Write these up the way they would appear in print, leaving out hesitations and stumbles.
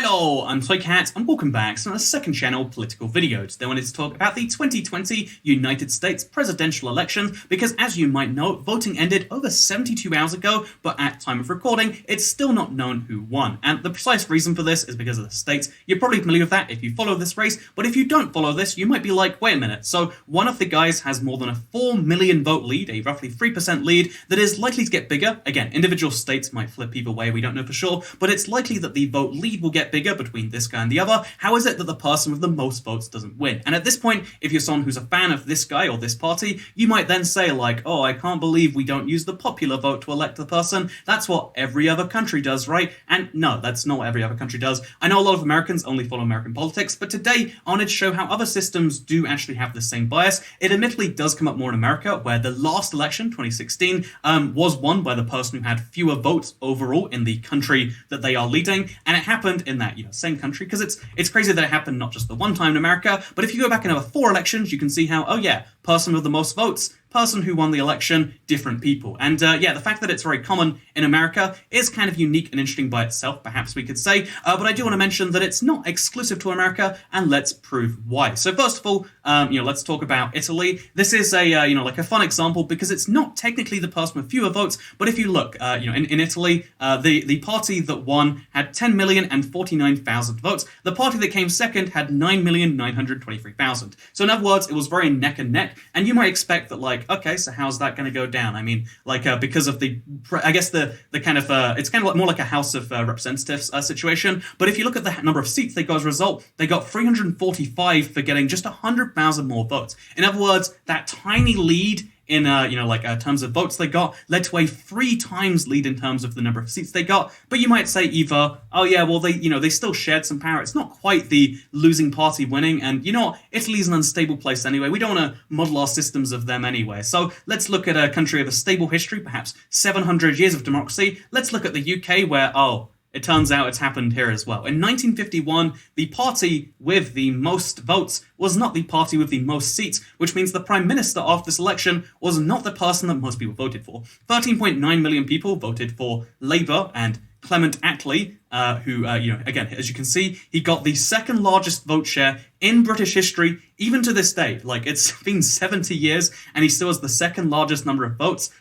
Hello, I'm Toycat, and welcome back to another second channel political video. Today I wanted to talk about the 2020 United States presidential election, because as you might know, voting ended over 72 hours ago, but at time of recording, it's still not known who won. And the precise reason for this is because of the states. You're probably familiar with that if you follow this race, but if you don't follow this, you might be like, wait a minute, so one of the guys has more than a 4 million vote lead, a roughly 3% lead, that is likely to get bigger. Again, individual states might flip either way, we don't know for sure, but it's likely that the vote lead will get bigger between this guy and the other. How is it that the person with the most votes doesn't win? And at this point, if you're someone who's a fan of this guy or this party, you might then say like, oh, I can't believe we don't use the popular vote to elect the person. That's what every other country does, right? And no, that's not what every other country does. I know a lot of Americans only follow American politics, but today I wanted to show how other systems do actually have the same bias. It admittedly does come up more in America, where the last election, 2016, was won by the person who had fewer votes overall in the country that they are leading, and it happened in that same country, because it's crazy that it happened not just the one time in America, but if you go back another 4 elections, you can see how, oh yeah, person with the most votes, person who won the election, different people. And yeah, the fact that it's very common in America is kind of unique and interesting by itself, perhaps we could say, but I do want to mention that it's not exclusive to America, and let's prove why. So first of all, let's talk about Italy. This is a, like a fun example, because it's not technically the person with fewer votes, but if you look, in Italy, the party that won had 10,049,000 votes. The party that came second had 9,923,000. So in other words, it was very neck and neck, and you might expect that, like, okay, so how's that going to go down? I mean, like, because of the, I guess the kind of, it's kind of like more like a House of Representatives situation. But if you look at the number of seats they got as a result, they got 345 for getting just 100,000 more votes. In other words, that tiny lead in terms of votes they got led to a 3 times lead in terms of the number of seats they got. But you might say either, oh yeah, well they still shared some power. It's not quite the losing party winning, and you know what? Italy's an unstable place anyway. We don't want to model our systems of them anyway. So let's look at a country of a stable history, perhaps 700 years of democracy. Let's look at the UK, where it turns out it's happened here as well. In 1951, the party with the most votes was not the party with the most seats, which means the Prime Minister after this election was not the person that most people voted for. 13.9 million people voted for Labour and Clement Attlee, who, again, as you can see, he got the second largest vote share in British history, even to this day. Like, it's been 70 years, and he still has the second largest number of votes,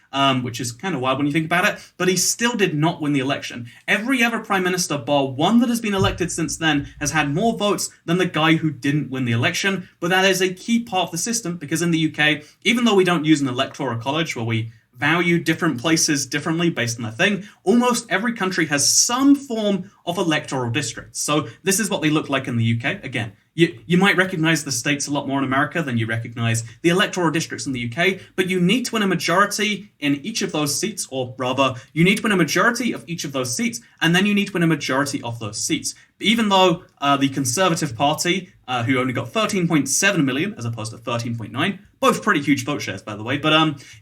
which is kind of wild when you think about it, but he still did not win the election. Every other Prime Minister, bar one that has been elected since then, has had more votes than the guy who didn't win the election, but that is a key part of the system, because in the UK, even though we don't use an electoral college where we value different places differently based on their thing, almost every country has some form of electoral districts. So this is what they look like in the UK. Again, you might recognize the states a lot more in America than you recognize the electoral districts in the UK, but you need to win a majority in each of those seats, or rather, you need to win a majority of each of those seats, and then you need to win a majority of those seats. Even though the Conservative Party, who only got 13.7 million as opposed to 13.9, both pretty huge vote shares, by the way, but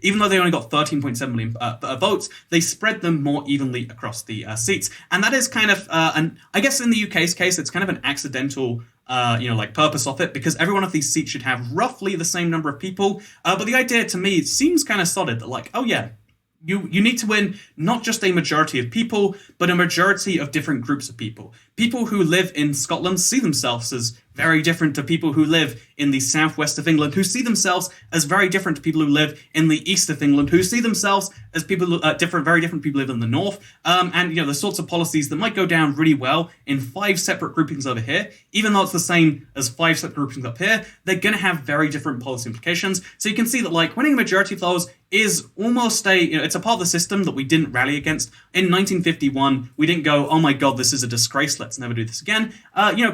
even though they only got 13.7 million votes, they spread them more evenly across the seats. And that is kind of, and I guess in the UK's case, it's kind of an accidental purpose of it, because every one of these seats should have roughly the same number of people. But the idea to me seems kind of solid, that like, oh yeah, you need to win not just a majority of people, but a majority of different groups of people. People who live in Scotland see themselves as very different to people who live in the southwest of England, who see themselves as very different to people who live in the east of England, who see themselves as people very different people who live in the north. And the sorts of policies that might go down really well in 5 separate groupings over here, even though it's the same as 5 separate groupings up here, they're going to have very different policy implications. So you can see that, like, winning a majority of those is almost it's a part of the system that we didn't rally against. In 1951, we didn't go, oh my god, this is a disgrace, let's never do this again.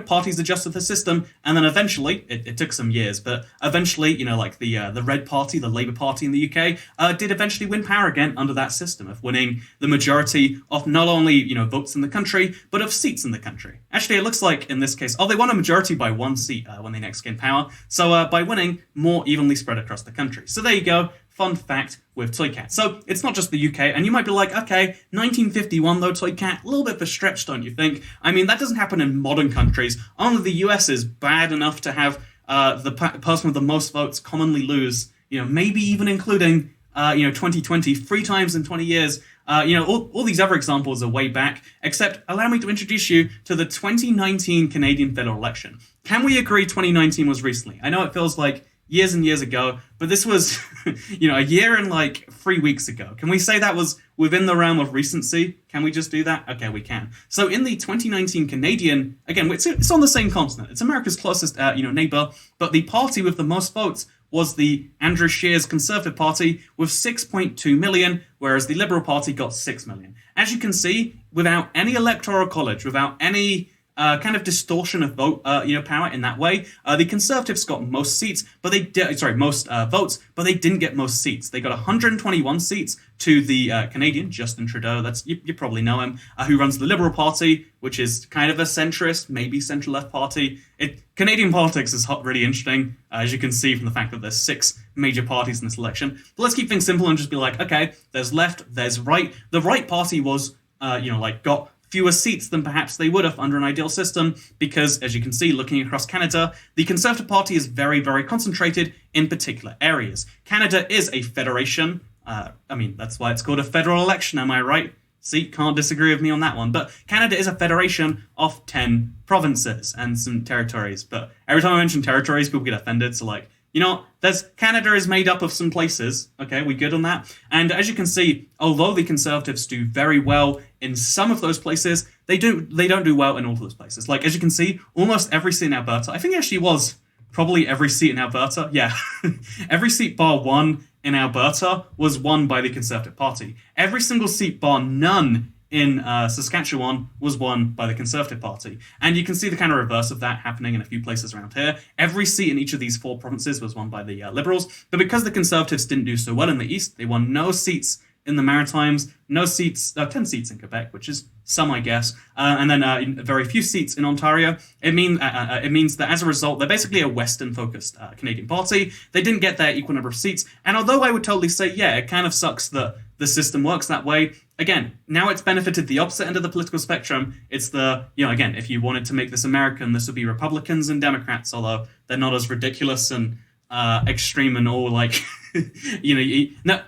Parties adjusted the system, and then eventually, it took some years, but eventually, the Red Party, the Labour Party in the UK, did eventually win power again under that system of winning the majority of not only, votes in the country, but of seats in the country. Actually, it looks like in this case, they won a majority by 1 seat when they next gained power, so by winning, more evenly spread across the country. So there you go. Fun fact with Toycat. So it's not just the UK, and you might be like, okay, 1951 though, Toycat, a little bit of a stretch, don't you think? I mean, that doesn't happen in modern countries. Only the US is bad enough to have the person with the most votes commonly lose, maybe even including 2020, 3 times in 20 years, All these other examples are way back, except allow me to introduce you to the 2019 Canadian federal election. Can we agree 2019 was recently? I know it feels like years and years ago, but this was, a year and like 3 weeks ago. Can we say that was within the realm of recency? Can we just do that? Okay, we can. So in the 2019 Canadian, again, it's on the same continent. It's America's closest, neighbor, but the party with the most votes was the Andrew Scheer's Conservative Party with 6.2 million, whereas the Liberal Party got 6 million. As you can see, without any electoral college, without any kind of distortion of vote, power in that way. The Conservatives got most seats, but most votes, but they didn't get most seats. They got 121 seats to the Canadian Justin Trudeau. That's you probably know him, who runs the Liberal Party, which is kind of a centrist, maybe centre-left party. Canadian politics is really interesting, as you can see from the fact that there's 6 major parties in this election. But let's keep things simple and just be like, okay, there's left, there's right. The right party was, got fewer seats than perhaps they would have under an ideal system, because, as you can see, looking across Canada, the Conservative Party is very, very concentrated in particular areas. Canada is a federation. That's why it's called a federal election, am I right? See, can't disagree with me on that one. But Canada is a federation of 10 provinces and some territories. But every time I mention territories, people get offended. So Canada is made up of some places. Okay, we good on that? And as you can see, although the Conservatives do very well in some of those places, they don't do well in all of those places. Like, as you can see, almost every seat in Alberta, I think it actually was probably every seat in Alberta. Yeah, every seat bar one in Alberta was won by the Conservative Party. Every single seat bar none in Saskatchewan was won by the Conservative Party. And you can see the kind of reverse of that happening in a few places around here. Every seat in each of these 4 provinces was won by the Liberals. But because the Conservatives didn't do so well in the East, they won no seats in the Maritimes, 10 seats in Quebec, which is some, I guess, and then very few seats in Ontario. It means that as a result, they're basically a Western-focused Canadian party. They didn't get their equal number of seats, and although I would totally say, yeah, it kind of sucks that the system works that way, again, now it's benefited the opposite end of the political spectrum. It's again, if you wanted to make this American, this would be Republicans and Democrats, although they're not as ridiculous and extreme and all like,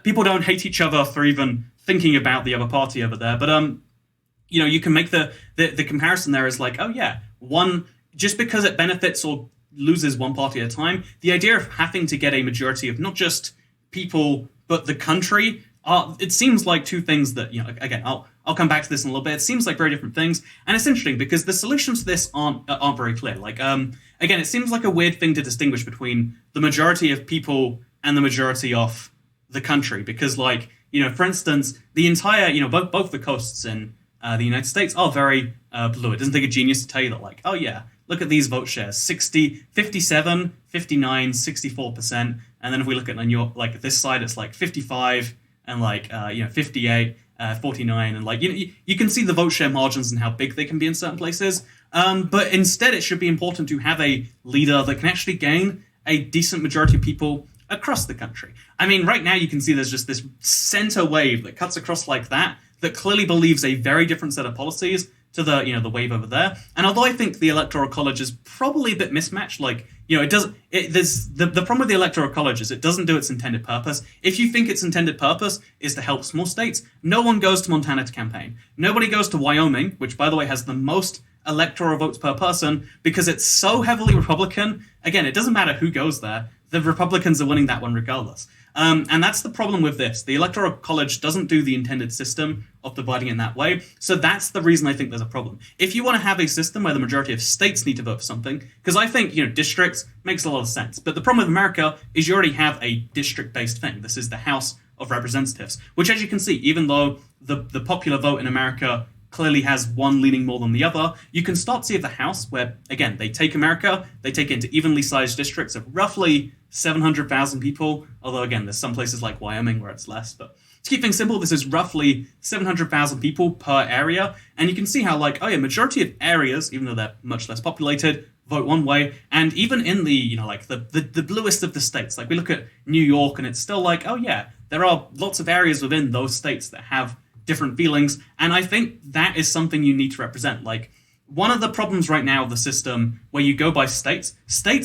people don't hate each other for even thinking about the other party over there. But, you can make the comparison there is like, oh yeah, just because it benefits or loses one party at a time, the idea of having to get a majority of not just people, but the country, it seems like two things that, again, I'll come back to this in a little bit. It seems like very different things. And it's interesting because the solutions to this aren't very clear. Like, again, it seems like a weird thing to distinguish between the majority of people and the majority of the country. Because, for instance, the entire, both the coasts in the United States are very blue. It doesn't take a genius to tell you that, oh yeah, look at these vote shares, 57, 59, 64%. And then if we look at New York, this side, it's 55 and 58, 49. And you can see the vote share margins and how big they can be in certain places. But instead, it should be important to have a leader that can actually gain a decent majority of people across the country. I mean, right now you can see there's just this center wave that cuts across like that clearly believes a very different set of policies to the wave over there. And although I think the Electoral College is probably a bit mismatched, the problem with the Electoral College is it doesn't do its intended purpose. If you think its intended purpose is to help small states, no one goes to Montana to campaign. Nobody goes to Wyoming, which by the way has the most electoral votes per person, because it's so heavily Republican. Again, it doesn't matter who goes there. The Republicans are winning that one regardless. And that's the problem with this. The Electoral College doesn't do the intended system of dividing in that way. So that's the reason I think there's a problem. If you want to have a system where the majority of states need to vote for something, because I think, districts makes a lot of sense. But the problem with America is you already have a district-based thing. This is the House of Representatives, which, as you can see, even though the popular vote in America clearly has one leaning more than the other, you can start to see the House where, again, they take it into evenly sized districts of roughly 700,000 people, although, again, there's some places like Wyoming where it's less, but to keep things simple, this is roughly 700,000 people per area, and you can see how, majority of areas, even though they're much less populated, vote one way, and even in the, the bluest of the states, we look at New York, and it's still oh yeah, there are lots of areas within those states that have different feelings, and I think that is something you need to represent. One of the problems right now of the system where you go by states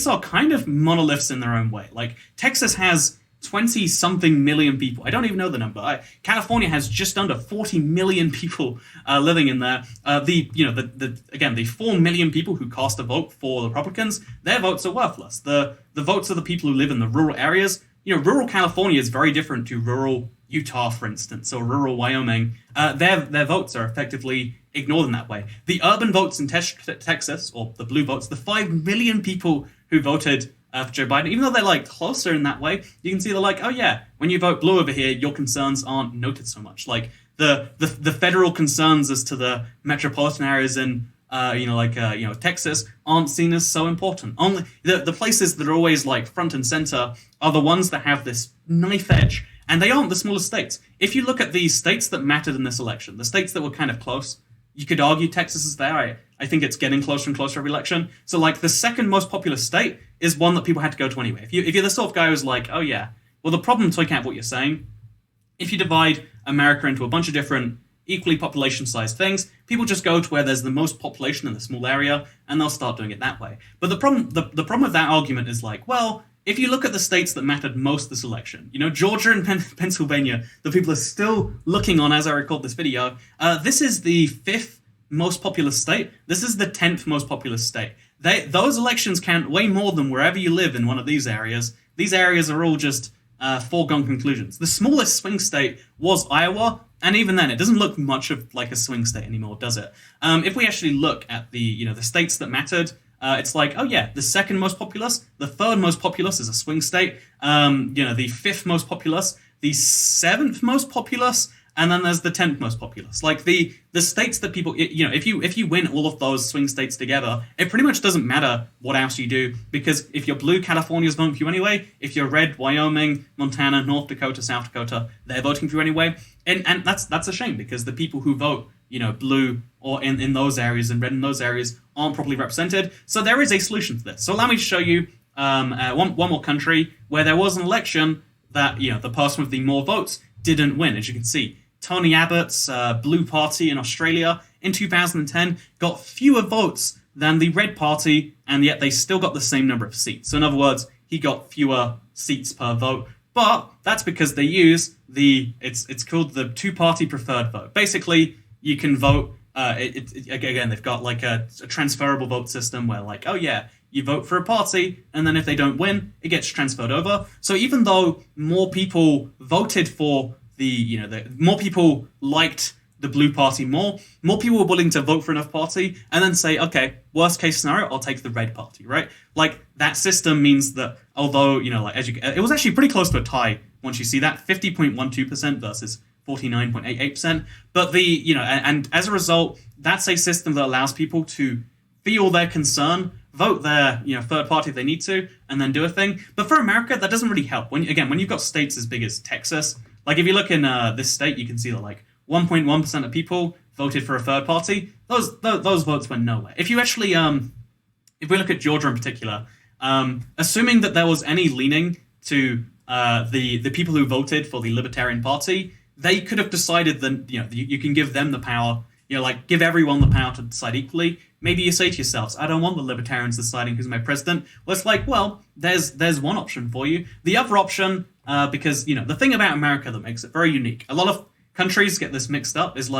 are kind of monoliths in their own way. Texas has 20 something million people. I don't even know the number. California has just under 40 million people living in there. The 4 million people who cast a vote for the Republicans, their votes are worthless. The votes of the people who live in the rural areas. Rural California is very different to rural Utah, for instance, or rural Wyoming. Their votes are effectively ignored in that way. The urban votes in Texas, or the blue votes, the 5 million people who voted for Joe Biden, even though they're closer in that way, you can see they're oh yeah, when you vote blue over here, your concerns aren't noted so much. The federal concerns as to the metropolitan areas in Texas aren't seen as so important. Only the places that are always front and center are the ones that have this knife edge, and they aren't the smallest states. If you look at the states that mattered in this election, the states that were kind of close, you could argue Texas is there. I think it's getting closer and closer every election. So the second most populous state is one that people had to go to anyway. If you're the sort of guy who's oh yeah, well, the problem, to account what you're saying, if you divide America into a bunch of different equally population-sized things, people just go to where there's the most population in the small area, and they'll start doing it that way. But the problem with that argument is well, if you look at the states that mattered most this election, Georgia and Pennsylvania, the people are still looking on as I record this video. This is the 5th most populous state. This is the 10th most populous state. Those elections count way more than wherever you live in one of these areas. These areas are all just foregone conclusions. The smallest swing state was Iowa, and even then, it doesn't look much of a swing state anymore, does it? If we actually look at the states that mattered, it's oh yeah, the second most populous, the third most populous is a swing state. The 5th most populous, the 7th most populous, and then there's the 10th most populous. The states that people, if you win all of those swing states together, it pretty much doesn't matter what else you do, because if you're blue, California's voting for you anyway. If you're red, Wyoming, Montana, North Dakota, South Dakota, they're voting for you anyway. And that's a shame, because the people who vote, blue or in those areas and red in those areas aren't properly represented. So there is a solution to this. So allow me to show you one more country where there was an election that, the person with the more votes didn't win. As you can see, Tony Abbott's Blue Party in Australia in 2010 got fewer votes than the Red Party, and yet they still got the same number of seats. So in other words, he got fewer seats per vote. But that's because they use it's called the two-party preferred vote. Basically, you can vote. Again, they've got a transferable vote system where oh yeah, you vote for a party, and then if they don't win, it gets transferred over. So even though more people voted for the more people liked the Blue Party more people were willing to vote for enough party and then say, okay, worst case scenario, I'll take the Red Party, right? That system means that although, it was actually pretty close to a tie once you see that, 50.12% versus 49.88%. But and as a result, that's a system that allows people to feel their concern, vote their third party if they need to, and then do a thing. But for America, that doesn't really help. When you've got states as big as Texas, if you look in this state, you can see that 1.1% of people voted for a third party. Those votes went nowhere. If you actually, if we look at Georgia in particular, assuming that there was any leaning to the people who voted for the Libertarian Party, they could have decided that you can give them the power. Give everyone the power to decide equally. Maybe you say to yourselves, I don't want the Libertarians deciding who's my president. Well, it's there's one option for you. The other option, because the thing about America that makes it very unique, a lot of countries get this mixed up, is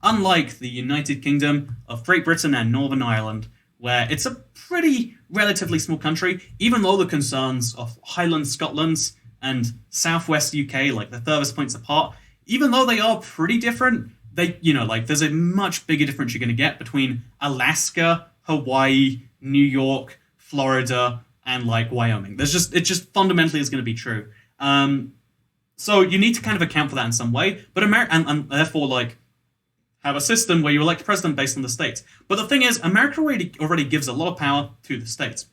unlike the United Kingdom of Great Britain and Northern Ireland, where it's a pretty relatively small country, even though the concerns of Highland Scotland and Southwest UK, the furthest points apart, even though they are pretty different, they, there's a much bigger difference you're going to get between Alaska, Hawaii, New York, Florida, and Wyoming. It just fundamentally is going to be true. So you need to kind of account for that in some way, but and therefore have a system where you elect a president based on the states. But the thing is, America already gives a lot of power to the states.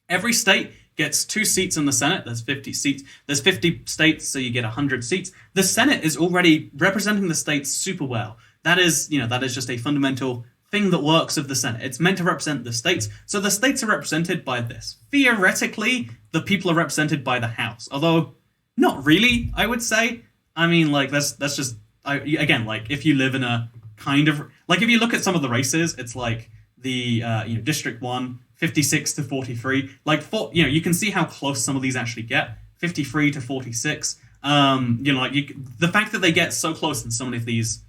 Every state gets 2 seats in the Senate. There's 50 seats. There's 50 states, so you get 100 seats. The Senate is already representing the states super well. That is just a fundamental thing that works of the Senate. It's meant to represent the states. So the states are represented by this. Theoretically, the people are represented by the House, although not really, I would say. I mean, that's just again, if you live in a kind of if you look at some of the races, it's District 1, 56 to 43. You can see how close some of these actually get. 53 to 46. The fact that they get so close in so many of these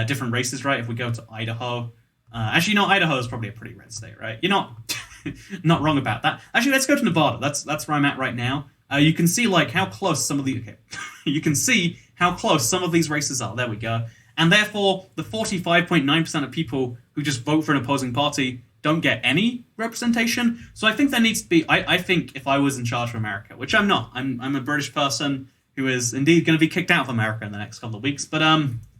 different races, right? If we go to Idaho, Idaho is probably a pretty red state, right? You're not not wrong about that. Actually, let's go to Nevada. That's where I'm at right now. You can see like how close some of the you can see how close some of these races are. There we go. And therefore, the 45.9% of people who just vote for an opposing party don't get any representation. So I think there needs to be. I think if I was in charge of America, which I'm not, I'm a British person who is indeed going to be kicked out of America in the next couple of weeks. But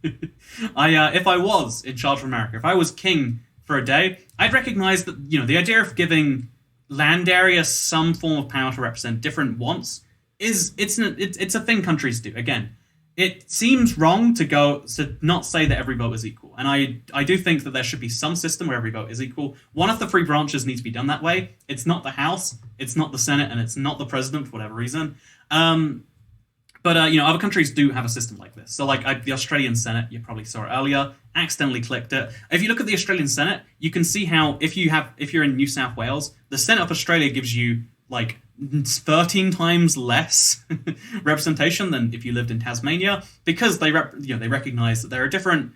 if I was in charge of America, if I was king for a day, I'd recognize that the idea of giving land area some form of power to represent different wants it's a thing countries do. Again, it seems wrong to not say that every vote is equal, and I do think that there should be some system where every vote is equal. One of the three branches needs to be done that way. It's not the House, it's not the Senate, and it's not the President for whatever reason. But other countries do have a system like this. So, like the Australian Senate, you probably saw it earlier. Accidentally clicked it. If you look at the Australian Senate, you can see how if you're in New South Wales, the Senate of Australia gives you like 13 times less representation than if you lived in Tasmania, because they recognize that there are different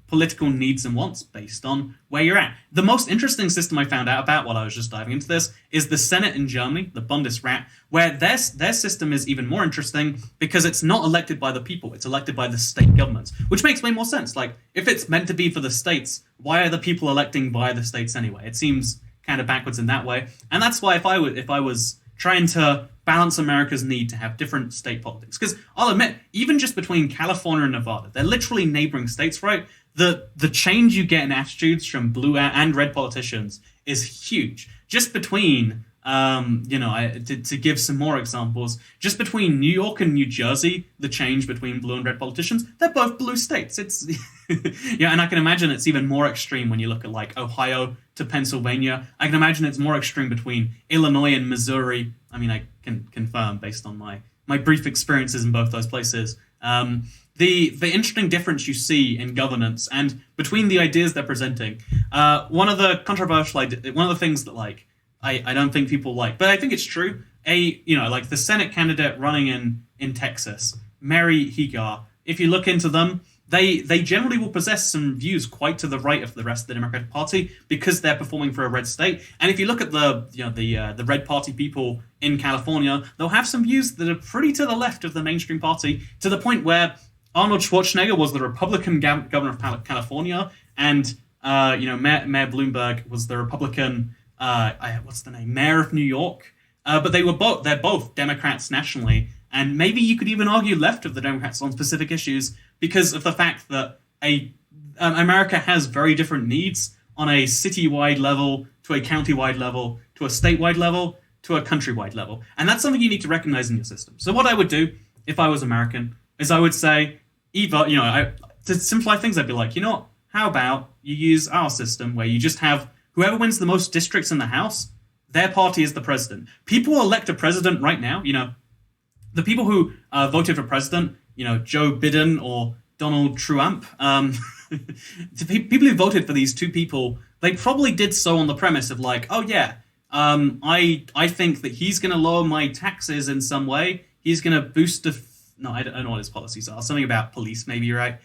political needs and wants based on where you're at. The most interesting system I found out about while I was just diving into this is the Senate in Germany, the Bundesrat, where their system is even more interesting because it's not elected by the people, it's elected by the state governments, which makes way more sense. Like, if it's meant to be for the states, why are the people electing by the states anyway? It seems kind of backwards in that way. And that's why if I was trying to balance America's need to have different state politics, because I'll admit, even just between California and Nevada, they're literally neighboring states, right? The change you get in attitudes from blue and red politicians is huge. Just between, to give some more examples, just between New York and New Jersey, the change between blue and red politicians, they're both blue states. It's and I can imagine it's even more extreme when you look at like Ohio to Pennsylvania. I can imagine it's more extreme between Illinois and Missouri. I mean, I can confirm based on my brief experiences in both those places. The interesting difference you see in governance and between the ideas they're presenting. One of the things that I don't think people like, but I think it's true. Like the Senate candidate running in Texas, Mary Hegar. If you look into them, they generally will possess some views quite to the right of the rest of the Democratic Party because they're performing for a red state. And if you look at the red party people in California, they'll have some views that are pretty to the left of the mainstream party, to the point where Arnold Schwarzenegger was the Republican governor of California, and Mayor Bloomberg was the Republican mayor of New York. But they're both Democrats nationally, and maybe you could even argue left of the Democrats on specific issues because of the fact that America has very different needs on a citywide level, to a countywide level, to a statewide level, to a countrywide level, and that's something you need to recognize in your system. So what I would do if I was American is I would say, to simplify things, I'd be like, how about you use our system where you just have whoever wins the most districts in the House, their party is the president. People elect a president right now. The people who voted for president, Joe Biden or Donald Trump, the people who voted for these two people, they probably did so on the premise of like, oh yeah, I think that he's going to lower my taxes in some way. He's going to boost I don't know what his policies are. Something about police, maybe, right?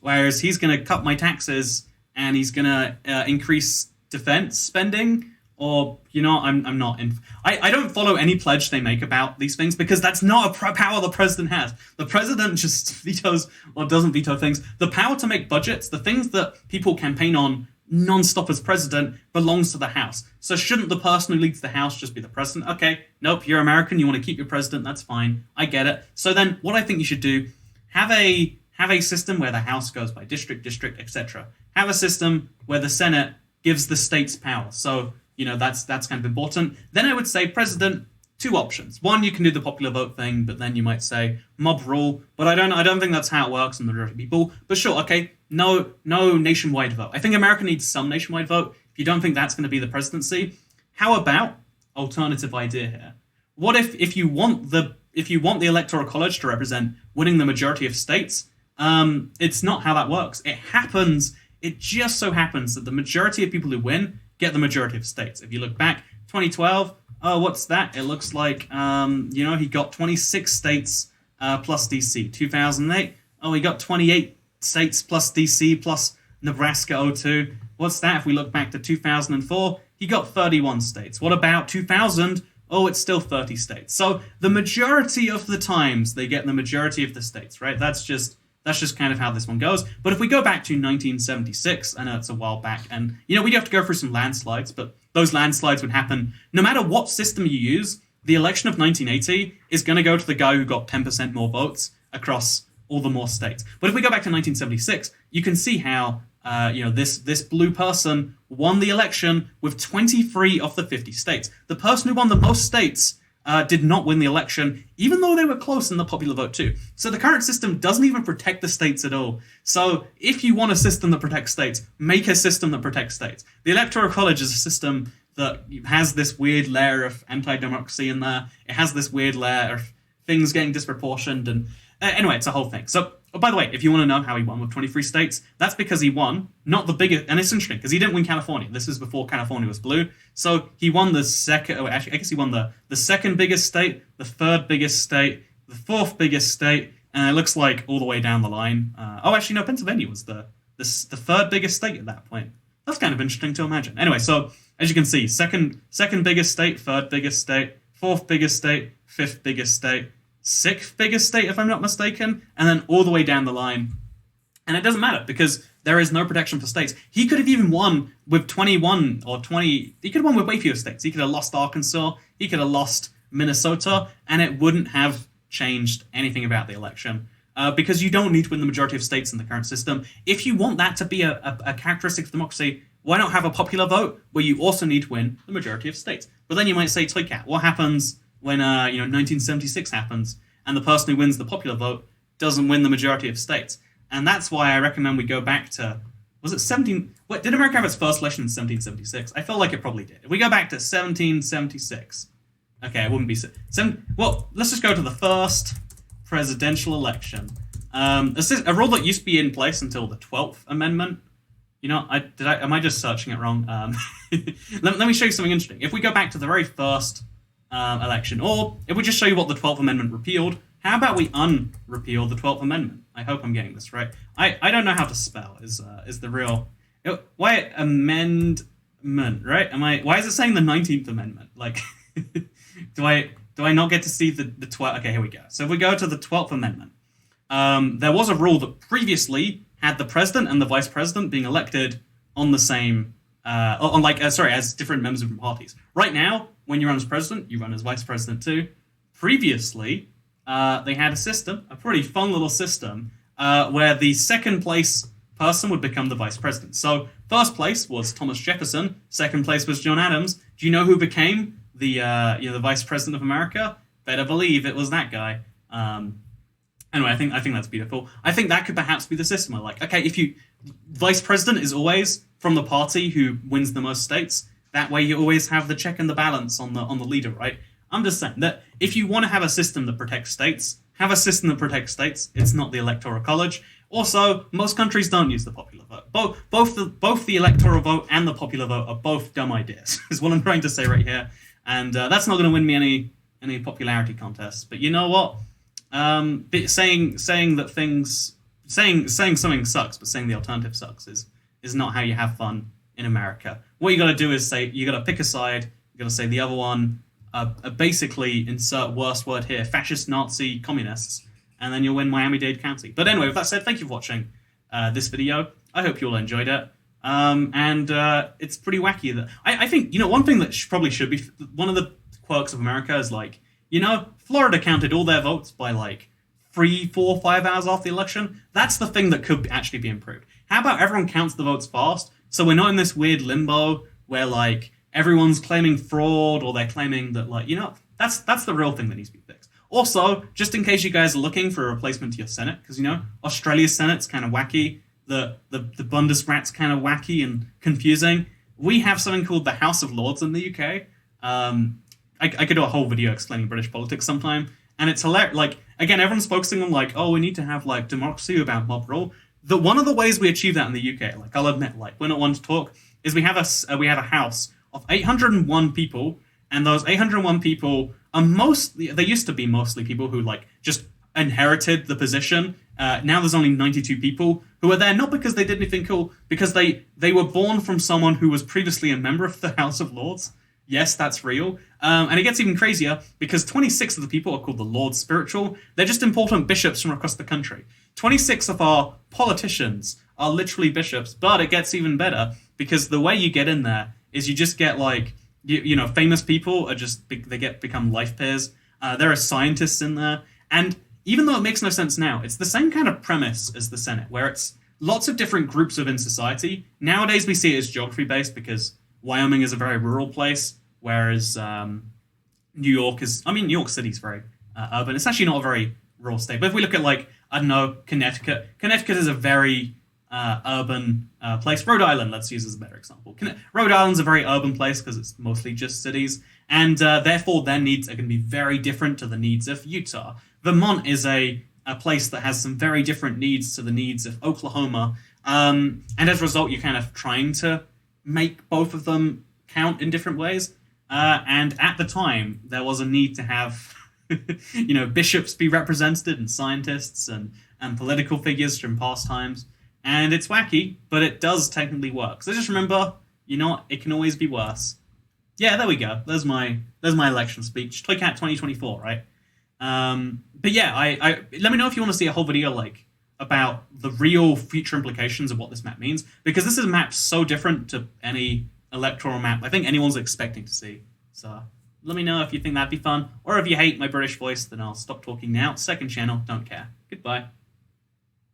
Whereas he's going to cut my taxes and he's going to increase defense spending. Or, I'm not in. I don't follow any pledge they make about these things because that's not a power the president has. The president just vetoes or doesn't veto things. The power to make budgets, the things that people campaign on non-stop as president, belongs to the House. So shouldn't the person who leads the House just be the president? Okay, nope, you're American, you want to keep your president, that's fine. I get it. So then what I think you should do, have a system where the House goes by district, etc. Have a system where the Senate gives the states power. So that's kind of important. Then I would say president, two options. One, you can do the popular vote thing, but then you might say mob rule. But I don't think that's how it works in the majority of people. But sure, okay, no nationwide vote. I think America needs some nationwide vote. If you don't think that's going to be the presidency, how about alternative idea here? What if you want the Electoral College to represent winning the majority of states? It's not how that works. It just so happens that the majority of people who win get the majority of states. If you look back, 2012, oh, what's that? It looks like, he got 26 states plus DC. 2008, oh, he got 28 states plus DC plus Nebraska 02. What's that? If we look back to 2004, he got 31 states. What about 2000? Oh, it's still 30 states. So the majority of the times they get the majority of the states, right? That's just kind of how this one goes. But if we go back to 1976, I know it's a while back, and we'd have to go through some landslides, but those landslides would happen no matter what system you use. The election of 1980 is going to go to the guy who got 10% more votes across all the more states. But if we go back to 1976, you can see how this blue person won the election with 23 of the 50 states. The person who won the most states did not win the election, even though they were close in the popular vote too. So the current system doesn't even protect the states at all. So if you want a system that protects states, make a system that protects states. The Electoral College is a system that has this weird layer of anti-democracy in there. It has this weird layer of things getting disproportioned, and anyway, it's a whole thing. So, by the way, if you want to know how he won with 23 states, that's because he won not the biggest, and it's interesting because he didn't win California. This is before California was blue. So he won the second. Oh, actually, I guess he won the second biggest state, the third biggest state, the fourth biggest state, and it looks like all the way down the line. Actually, no, Pennsylvania was the third biggest state at that point. That's kind of interesting to imagine. Anyway, so as you can see, second biggest state, third biggest state, fourth biggest state, fifth biggest state, sixth biggest state, if I'm not mistaken, and then all the way down the line. And it doesn't matter because there is no protection for states. He could have even won with 21 or 20. He could have won with way fewer states. He could have lost Arkansas. He could have lost Minnesota, and it wouldn't have changed anything about the election. Because you don't need to win the majority of states in the current system. If you want that to be a characteristic of democracy, why not have a popular vote where you also need to win the majority of states? But then you might say, Toycat, what happens when 1976 happens and the person who wins the popular vote doesn't win the majority of states? And that's why I recommend we go back to, was it 17? What, did America have its first election in 1776? I feel like it probably did. If we go back to 1776, okay, it wouldn't be well, let's just go to the first presidential election. This is a rule that used to be in place until the 12th Amendment. Am I just searching it wrong? Let me show you something interesting. If we go back to the very first election, or if we just show you what the 12th Amendment repealed, how about we unrepeal the 12th Amendment? I hope I'm getting this right. I don't know how to spell, is the real... Why amendment, right? Why is it saying the 19th Amendment? Like, do I not get to see the 12th? Okay, here we go. So if we go to the 12th Amendment, there was a rule that previously had the president and the vice president being elected on the same, as different members of different parties. Right now, when you run as president, you run as vice president too. Previously, they had a pretty fun little system, where the second place person would become the vice president. So first place was Thomas Jefferson, second place was John Adams. Do you know who became the vice president of America? Better believe it was that guy. Anyway, I think that's beautiful. I think that could perhaps be the system. If vice president is always from the party who wins the most states. That way, you always have the check and the balance on the leader, right? I'm just saying that if you want to have a system that protects states, have a system that protects states. It's not the Electoral College. Also, most countries don't use the popular vote. Both the Electoral vote and the popular vote are both dumb ideas. Is what I'm trying to say right here, and that's not going to win me any popularity contests. But you know what? Saying something sucks, but saying the alternative sucks is not how you have fun in America. What you got to do is say you got to pick a side. You got to say the other one. Basically, insert worst word here: fascist, Nazi, communists, and then you'll win Miami-Dade County. But anyway, with that said, thank you for watching this video. I hope you all enjoyed it. And it's pretty wacky. That I think one thing that probably should be one of the quirks of America is Florida counted all their votes by 3, 4, 5 hours after the election. That's the thing that could actually be improved. How about everyone counts the votes fast, so we're not in this weird limbo where everyone's claiming fraud or they're claiming that that's the real thing that needs to be fixed. Also, just in case you guys are looking for a replacement to your Senate, because Australia's Senate's kind of wacky, the Bundesrat's kind of wacky and confusing. We have something called the House of Lords in the UK. I could do a whole video explaining British politics sometime, and it's hilarious. Again, everyone's focusing on we need to have democracy about mob rule. One of the ways we achieve that in the UK, I'll admit, we're not one to talk, is we have a house of 801 people, and those 801 people are mostly, they used to be mostly people who like just inherited the position. Now there's only 92 people who are there, not because they did anything cool, because they were born from someone who was previously a member of the House of Lords. Yes, that's real. And it gets even crazier because 26 of the people are called the Lords Spiritual. They're just important bishops from across the country. 26 of our politicians are literally bishops, but it gets even better because the way you get in there is you just get like, you know, famous people are just, become life peers. There are scientists in there. And even though it makes no sense now, it's the same kind of premise as the Senate, where it's lots of different groups within society. Nowadays we see it as geography-based because Wyoming is a very rural place, whereas New York City is very urban. It's actually not a very rural state. But if we look at, like, I don't know, Connecticut is a very urban place. Rhode Island, let's use as a better example. Rhode Island's a very urban place because it's mostly just cities, and therefore their needs are going to be very different to the needs of Utah. Vermont is a place that has some very different needs to the needs of Oklahoma, and as a result, you're kind of trying to make both of them count in different ways. And at the time, there was a need to have, bishops be represented and scientists and political figures from past times. And it's wacky, but it does technically work. So just remember, it can always be worse. Yeah, there we go. There's my election speech. ToyCat 2024, right? But yeah, I let me know if you want to see a whole video like about the real future implications of what this map means, because this is a map so different to any electoral map I think anyone's expecting to see. So let me know if you think that'd be fun, or if you hate my British voice, then I'll stop talking now. Second channel, don't care. Goodbye.